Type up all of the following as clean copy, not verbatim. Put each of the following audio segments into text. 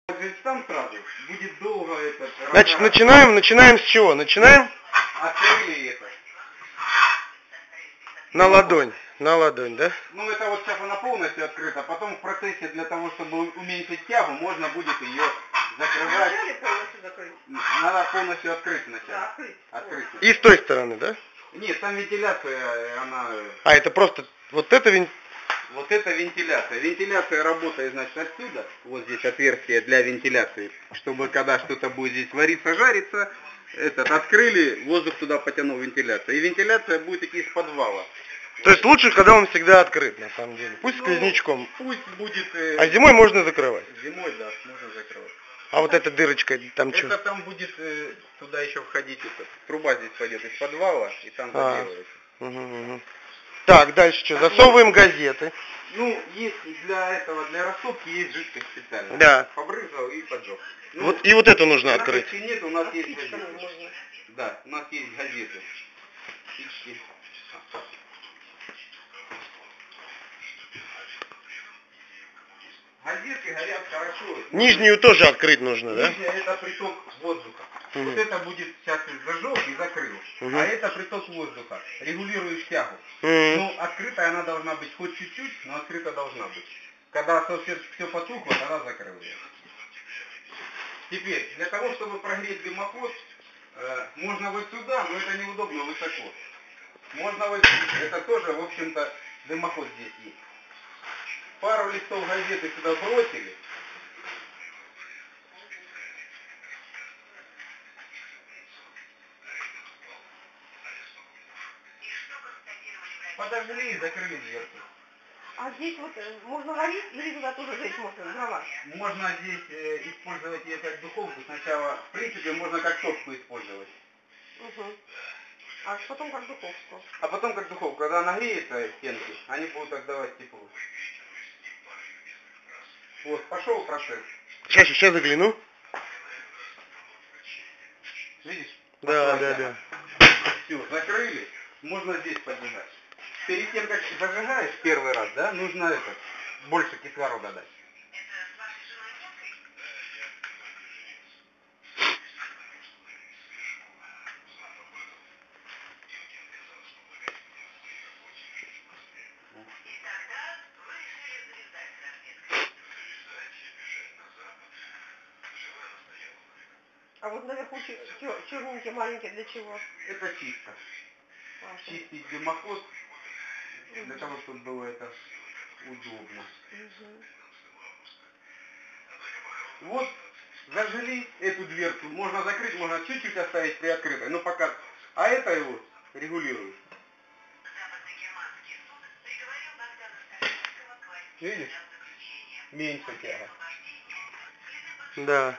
Там сразу будет долго этот. Значит, начинаем с чего? Начинаем? Открыли это. На ладонь, да? Ну это вот сейчас она полностью открыта, потом в процессе для того, чтобы уменьшить тягу, можно будет ее закрывать. Вначале полностью закрыть? Надо полностью открыть сначала. Да, открыть. И с той стороны, да? Нет, там вентиляция, она... А, это просто вот это Вот это вентиляция. Вентиляция работает, значит, отсюда. Вот здесь отверстие для вентиляции. Чтобы когда что-то будет здесь вариться, жариться, открыли, воздух туда потянул вентиляцию. И вентиляция будет идти из подвала. То есть лучше, когда он всегда открыт, на самом деле. Пусть сквознячком. Пусть будет... А зимой можно закрывать. Зимой, да, можно закрывать. А вот эта дырочка, там Это что? там будет туда еще входить, труба здесь пойдет из подвала, и там заделывается. Угу. Так, дальше что? Засовываем газеты. Ну, есть для этого, для рассыпки есть жидкость специальная. Да. Побрызгал и поджег. Ну, Вот, и вот это нужно открыть. Если нет, у нас есть газеты. Да, у нас есть газеты. Спички. Газеты горят хорошо. Нижнюю тоже открыть нужно, да? Нижняя это приток воздуха. Угу. Вот это будет сейчас зажег и закрыл. Угу. А это приток воздуха. Регулируешь тягу. Угу. Ну, открытая она должна быть хоть чуть-чуть, но открыта должна быть. Когда все потухло, тогда закрыл ее. Теперь, для того, чтобы прогреть дымоход, можно вот сюда, но это неудобно высоко. Можно вот здесь. Это тоже, в общем-то, дымоход здесь есть. Пару листов газеты сюда бросили. Подожгли и закрыли дверцу. А здесь вот можно варить или туда тоже жечь можно, дрова? Можно здесь использовать ее как духовку. Сначала, в принципе, можно как топку использовать. Угу. А потом как духовку? А потом как духовку. Когда нагреется стенки, они будут отдавать тепло. Вот, пошел процесс. Сейчас загляну. Видишь? Да. Все, закрыли. Можно здесь подержать. Перед тем, как зажигаешь первый раз, да, нужно больше кислорода дать. А вот наверху черненькие маленькие для чего? Это чисто. Чистить дымоход для того, чтобы было это удобно. Угу. Вот, зажгли эту дверцу. Можно закрыть, можно чуть-чуть оставить приоткрытой. Но пока... А это его регулирует. Видишь? Меньше тяга. Да.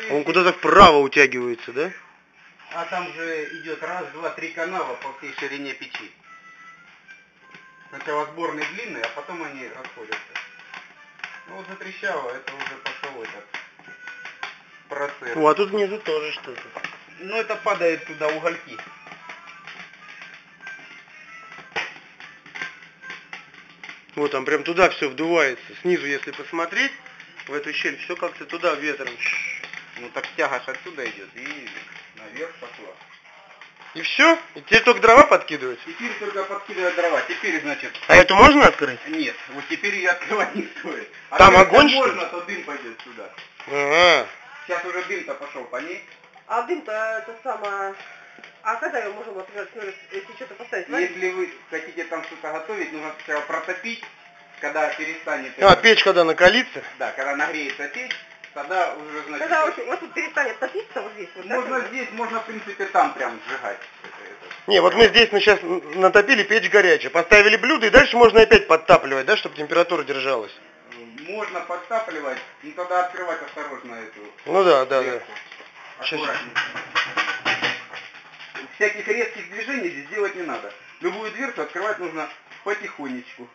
Он куда-то вправо утягивается, да? А там же идет раз, два, три канала по всей ширине печи. Сначала сборный длинный, а потом они расходятся. Ну вот затрещало, это уже пошел этот процесс. О, а тут внизу тоже что-то. Ну это падает туда угольки. Вот там прям туда все вдувается. Снизу, если посмотреть, в эту щель, все как-то туда ветром. Ну так тяга ж отсюда идет и наверх пошла. И все? И теперь только дрова подкидывать? Теперь только подкидывать дрова. Теперь, значит... А эту можно открыть? Нет, вот теперь ее открывать не стоит. А там если огонь, что ли? можно, то дым пойдет сюда. Ага. Сейчас уже дым-то пошел по ней. А дым-то это самое... А когда его можем открыть, если что-то поставить? Если вы хотите там что-то готовить, нужно сначала протопить, когда перестанет... А, печь когда накалится? Да, когда нагреется печь, тогда уже, значит... Когда вот тут перестанет топиться вот здесь? Вот, можно да? здесь, можно в принципе там прям сжигать. Не, вот мы здесь сейчас натопили, печь горячая. Поставили блюдо, и дальше можно опять подтапливать, да, чтобы температура держалась. Можно подтапливать, но тогда открывать осторожно эту... Ну да. Аккуратнее. всяких резких движений здесь делать не надо. Любую дверцу открывать нужно потихонечку.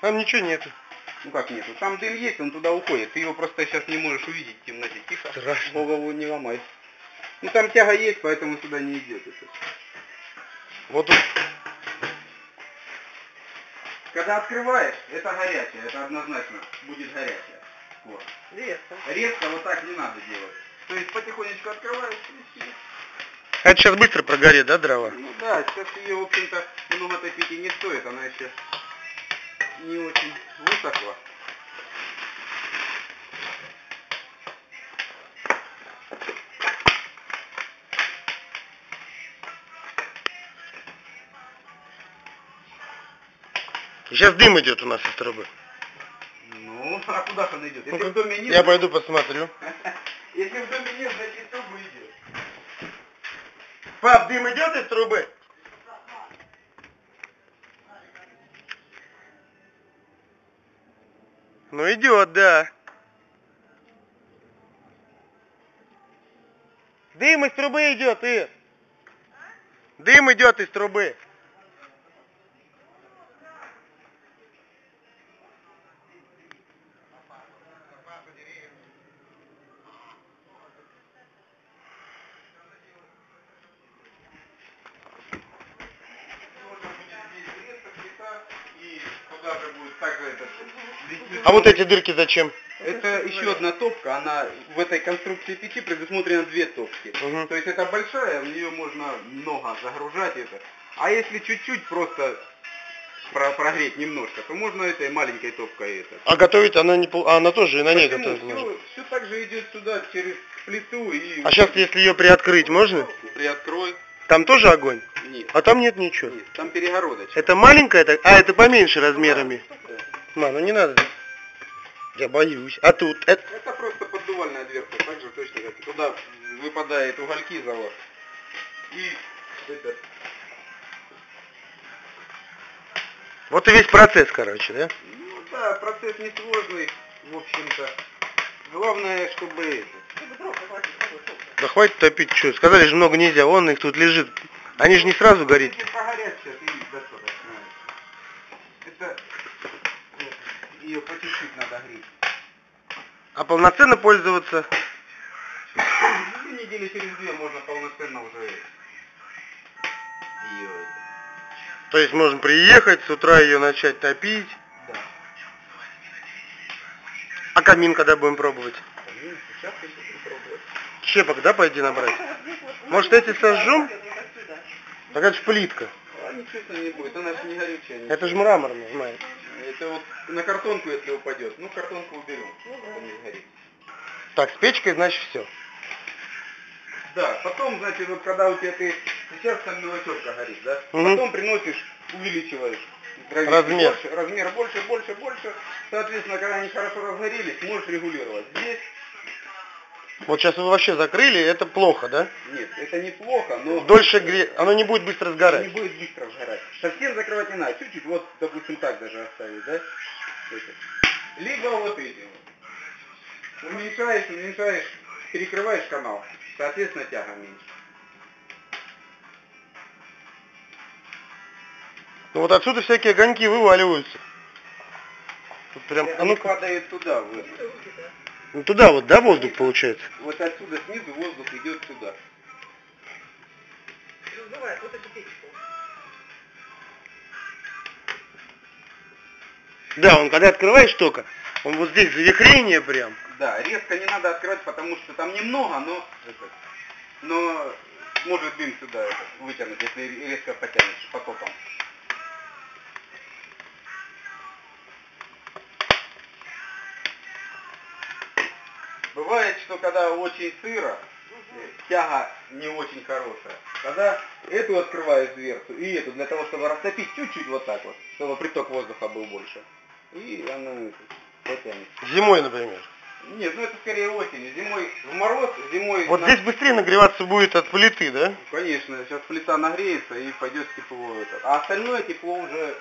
Там ничего нету. Ну как нету? Там дым есть, он туда уходит. Ты его просто сейчас не можешь увидеть в темноте. Тихо. Страшно. Голову не ломай. Ну там тяга есть, поэтому сюда не идет это. Вот тут. Когда открываешь, это горячее, это однозначно будет горячее. Вот. Резко. Резко вот так не надо делать. То есть потихонечку открываешь и все. Это сейчас быстро прогорит, да, дрова? Ну да, сейчас ее, в общем-то, много топить и не стоит, она еще не очень высохла. Сейчас дым идет у нас из трубы. Ну, а куда же он идет? Если Ну-ка, в доме нет, я пойду посмотрю. если в доме нет, значит из трубы идет. Пап, дым идет из трубы? Ну идет, да. Дым из трубы идет, Ир. Дым идет из трубы. И туда же будет также этот А вот эти дырки зачем? Это еще одна топка, она в этой конструкции печи предусмотрено две топки. Угу. То есть это большая, в нее можно много загружать это. А если чуть-чуть просто прогреть немножко, то можно этой маленькой топкой это. А готовить она не она тоже и на ней готовить можно. Все так же идет сюда через плиту и... А сейчас, если ее приоткрыть, можно? Приоткрой. Там тоже огонь? Нет. А там нет ничего. Нет, там перегородочка. Это маленькая? это поменьше размерами. Ма, ну не надо. Я боюсь. А тут? Это просто поддувальная дверца, так же точно как туда выпадает угольки завод. И это... Вот и весь процесс, короче, да? Ну да, процесс несложный, в общем-то. Главное, чтобы это... Чтобы дров захватить, чтобы шел. Да хватит топить, что? Сказали же много нельзя, вон их тут лежит. Они же не сразу горят. Если прогорят сейчас, и достаточно. Это... Ее потешить надо греть. А полноценно пользоваться? Ну, недели через две можно полноценно уже ее... То есть можно приехать, с утра ее начать топить. Да. А камин когда будем пробовать? Камин сейчас еще попробовать. Щепок, да, пойди набрать? Вот здесь вот, Может, эти сожжем? вот отсюда. Так это ж плитка. А ничего не будет, она же не горючая. ничего. Это же мраморная, знаешь. Это вот на картонку, если упадет. Ну, картонку уберем, чтобы не сгореть. Так, с печкой, значит, все. Да, потом, значит, вот когда у тебя ты сейчас там мелочевка горит, да? Мгм. Потом приносишь, увеличиваешь Размер. размер больше. Соответственно, когда они хорошо разгорелись, можешь регулировать. Здесь Вот сейчас вы вообще закрыли, это плохо, да? нет, это неплохо, но Дольше оно не будет быстро не сгорать. будет быстро сгорать. Совсем закрывать не надо, чуть-чуть, вот, допустим, так даже оставить, да? Это. Либо вот эти вот. Уменьшаешь, перекрываешь канал, соответственно, тяга меньше. Ну вот отсюда всякие огоньки вываливаются. Тут прям, Они падают туда, в это. ну туда вот, да, воздух получается? Вот отсюда снизу воздух идет сюда. Раздувает вот эту печку. Да, он когда открываешь только, он вот здесь завихрение прям. Да, резко не надо открывать, потому что там немного, но может дым сюда вытянуть, если резко потянешь потоком. Бывает, что когда очень сыро, тяга не очень хорошая. Тогда эту открываешь дверцу и эту, для того, чтобы растопить чуть-чуть вот так вот, чтобы приток воздуха был больше. И она потянет. Зимой, например. Нет, ну это скорее осенью. Зимой в мороз, зимой... Вот здесь быстрее нагреваться будет от плиты, да? Конечно, сейчас плита нагреется и пойдет тепло. А остальное тепло уже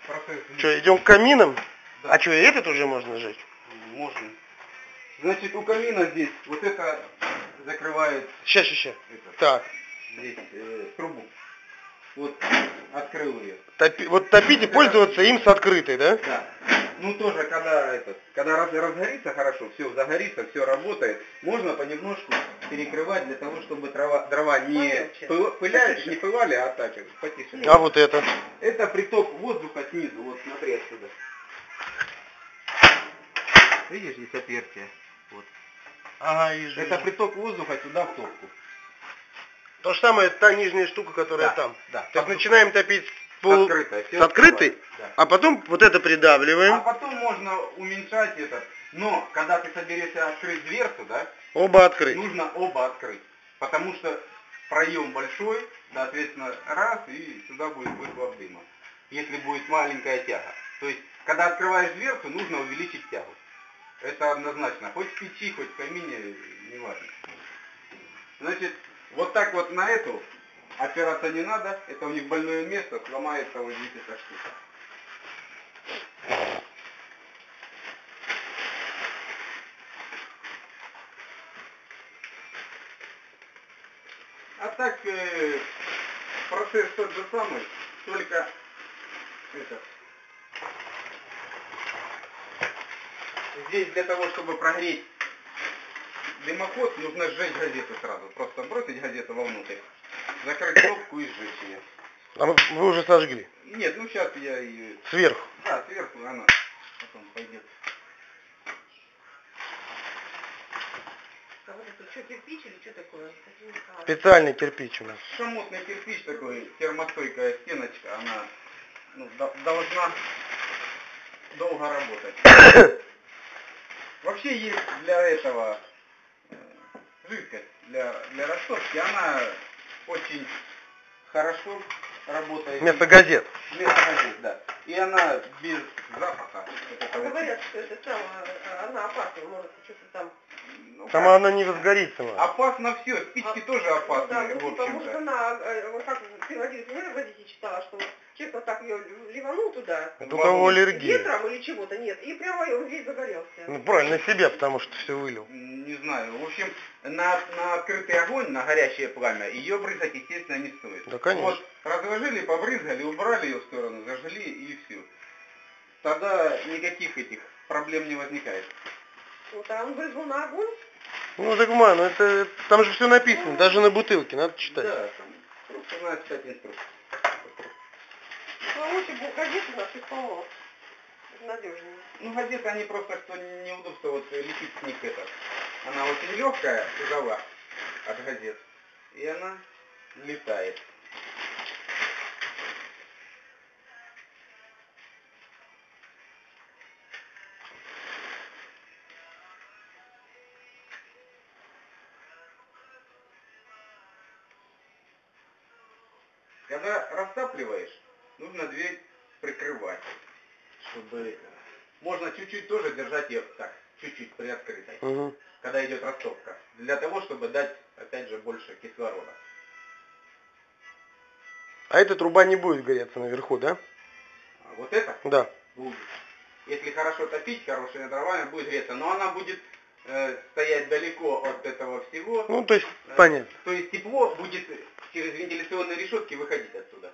процесс... Что, идем к каминам? Да. А что, и этот уже можно сжечь? Можно. Значит, у камина здесь вот это закрывает Сейчас. этот. Так. здесь трубу. Вот открыл ее. Вот топить и пользоваться им с открытой, да? Да. Ну тоже, когда разгорится хорошо, все загорится, все работает, можно понемножку перекрывать для того, чтобы дрова не пылали, а так потише. А вот это? Это приток воздуха снизу, вот смотри отсюда. Видишь, здесь отверстие. Вот. Ага, вижу. Это приток воздуха сюда в топку. То же самое, та нижняя штука, которая Да, там. да. То есть начинаем топить Открытой. с открытой, Да. а потом вот это придавливаем. А потом можно уменьшать это. Но когда ты соберешься открыть дверцу, да, Оба открыть. нужно оба открыть. Потому что проем большой, соответственно, раз, и сюда будет выхлоп дыма. Если будет маленькая тяга. То есть, когда открываешь дверцу, нужно увеличить тягу. Это однозначно. Хоть в печи, хоть в камине, не важно. Значит, вот так вот на эту опираться не надо. Это у них больное место, сломается вот здесь эта штука. А так процесс тот же самый, только здесь для того, чтобы прогреть дымоход, нужно сжечь газету сразу. Просто бросить газету вовнутрь, закрыть кнопку и сжечь ее. А вы уже сожгли? Нет, ну сейчас я ее... Сверху? Да, сверху она потом пойдет. А вот это что, кирпич или что такое? Специальный кирпич у нас. Шамотный кирпич такой, термостойкая стеночка, она должна долго работать. Вообще есть для этого жидкость для растопки, она очень хорошо работает. Вместо газет. Вместо газет, да. И она без запаха. Говорят, что это самое, она опасна, может что-то там... Ну, Сама она не возгорится. Опасно все, спички тоже опасны, Да, ну, в типа, может общем-то. она, вот как ты в газете читала, что человек вот так ее ливанул туда, Это у кого аллергия. ветром или чего-то, нет, и прямо он весь загорелся. Ну правильно, на себя, потому что все вылил. Не знаю. В общем, на открытый огонь, на горящее пламя, ее брызгать, естественно, не стоит. Да, конечно. Вот, разложили, побрызгали, убрали ее в сторону, зажгли и все. Тогда никаких этих проблем не возникает. Вот, а он брызнул на огонь? Ну так, ну это там же все написано, даже на бутылке, надо читать. Да, там просто надо читать инструкцию. Ну, лучше бы газеты у нас их полно. Надежнее. Ну, газеты, они просто, что неудобство, вот летит с них это. Она очень легкая, тяжела от газет. И она летает. Когда растапливаешь, нужно дверь прикрывать, чтобы... Можно чуть-чуть тоже держать ее так, чуть-чуть приоткрытой, когда идет растопка, для того, чтобы дать, опять же, больше кислорода. А эта труба не будет гореться наверху, да? А вот это Да. будет. Если хорошо топить, хорошими дровами будет греться, но она будет стоять далеко от этого всего. Ну, то есть, понятно. То есть тепло будет через вентиляционные решетки выходить оттуда.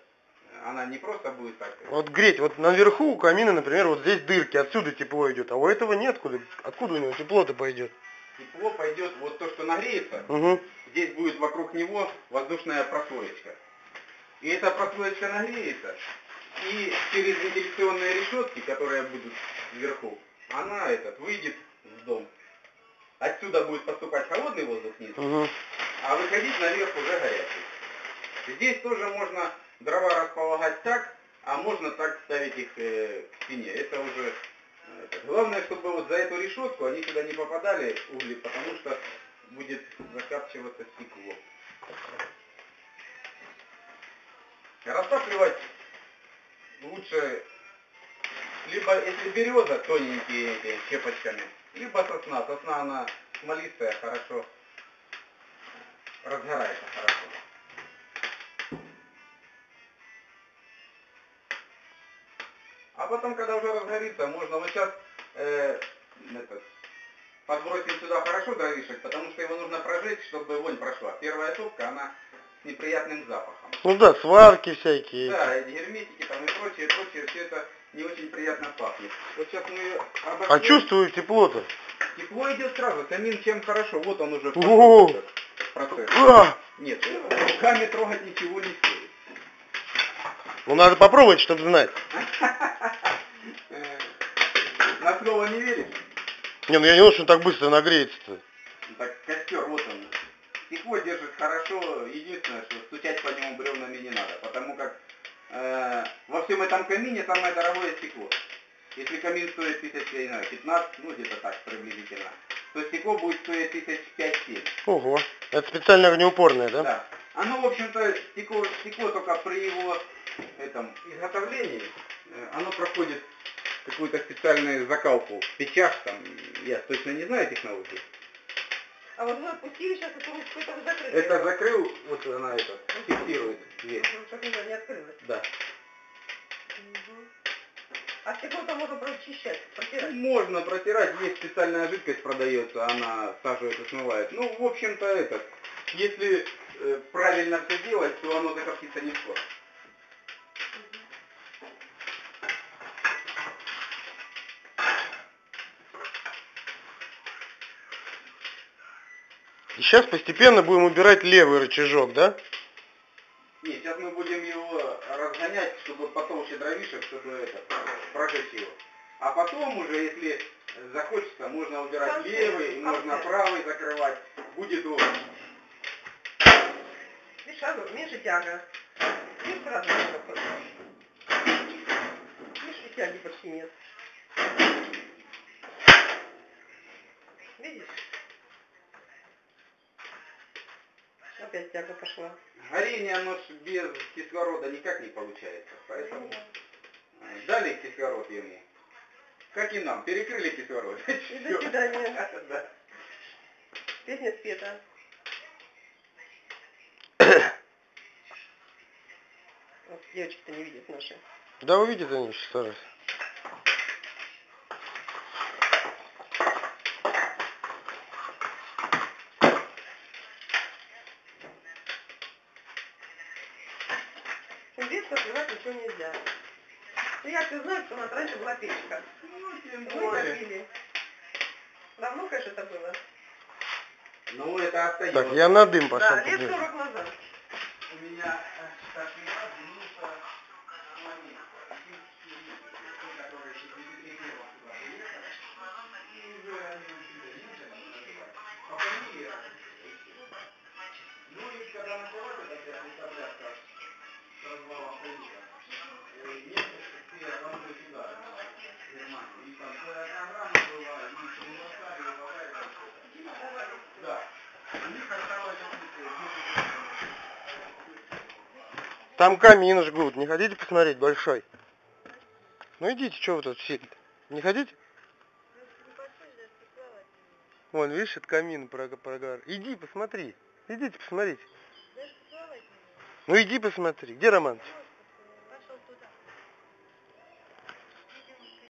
Она не просто будет так. Вот греть, вот наверху у камина, например, вот здесь дырки, отсюда тепло идет, а у этого нет, откуда у него тепло-то пойдет? Тепло пойдет вот то, что нагреется, здесь будет вокруг него воздушная прослоечка. И эта прослоечка нагреется, и через вентиляционные решетки, которые будут вверху, она выйдет в дом. Отсюда будет поступать холодный воздух вниз, а выходить наверх уже горячий. Здесь тоже можно дрова располагать так, а можно так ставить их к стене. Это уже... Главное, чтобы вот за эту решетку они сюда не попадали, угли, потому что будет закапчиваться стекло. Растапливать лучше, либо если береза, тоненькие эти, щепочками, либо сосна. Сосна, она смолистая, хорошо разгорается хорошо. А потом, когда уже разгорится, можно вот сейчас подбросить сюда хорошо дровишек, потому что его нужно прожечь, чтобы вонь прошла. Первая топка, она с неприятным запахом. Ну да, сварки всякие. Да, эти герметики там и прочее, все это не очень приятно пахнет. Вот сейчас мы ее А обошли. чувствую тепло-то. Тепло идет сразу, камин чем хорошо, вот он уже О! пошел этот процесс. А! Нет, руками трогать ничего не стоит. Ну надо попробовать, чтобы знать. На слово не веришь? Не, ну я не думал, что он так быстро нагреется-то. Так костер, вот он. Стекло держит хорошо, единственное, что стучать по нему бревнами не надо, потому как во всем этом камине самое дорогое стекло. Если камин стоит 15, ну где-то так приблизительно, то стекло будет стоить 5-7. Ого, это специально огнеупорное, да? Да. Оно, в общем-то, стекло только при его изготовлении, оно проходит какую-то специальную закалку в печах, там, я точно не знаю технологии. А вот вы отпустили сейчас эту ручку, это вы закрыли? Это закрыл, вот она это фиксирует дверь. Чтобы она не открылась. Да. А стекло-то можно прочищать, протирать? Можно протирать, есть специальная жидкость продается, она саживает и смывает. Ну, в общем-то, если правильно все делать, то оно закоптится не скоро. И сейчас постепенно будем убирать левый рычажок, да? Нет, сейчас мы будем его разгонять, чтобы потолще дровишек, чтобы прожечь его. А потом уже, если захочется, можно убирать левый, можно правый закрывать. Будет удобно. Меньше тяга. Видишь, сразу меньше тяги почти нет. Видишь? Опять тяга пошла. Горение, оно ж без кислорода никак не получается. Поэтому дали кислород ему. Как и нам, перекрыли кислород. И до свидания. Да. Песня спета. Вот девочки-то не видят наши. Да увидят они сейчас раз. Здесь сливать ничего нельзя. Ну я все знаю, что у нас раньше была печка. Ну, тем Мы более. топили. Давно, конечно, это было. Ну, это остается. Так, я на дым пошел. Да, лет 40 назад. У меня так и раз вернулся момент, который регистрировал сюда приехал, и уже они начали называть. По фамилии ну и когда началась эта вся представляться с развалом Союза, немцы все рванули сюда, в Германию. И там своя программа была, и универсали, и Бавария. Да. У них осталось Там камин жгут. Не хотите посмотреть большой? Ну идите, что вы тут сидите? Не хотите? Вон, видишь, это камин прогар. Иди, посмотри. Идите, посмотрите. Ну иди, посмотри. Где Роман?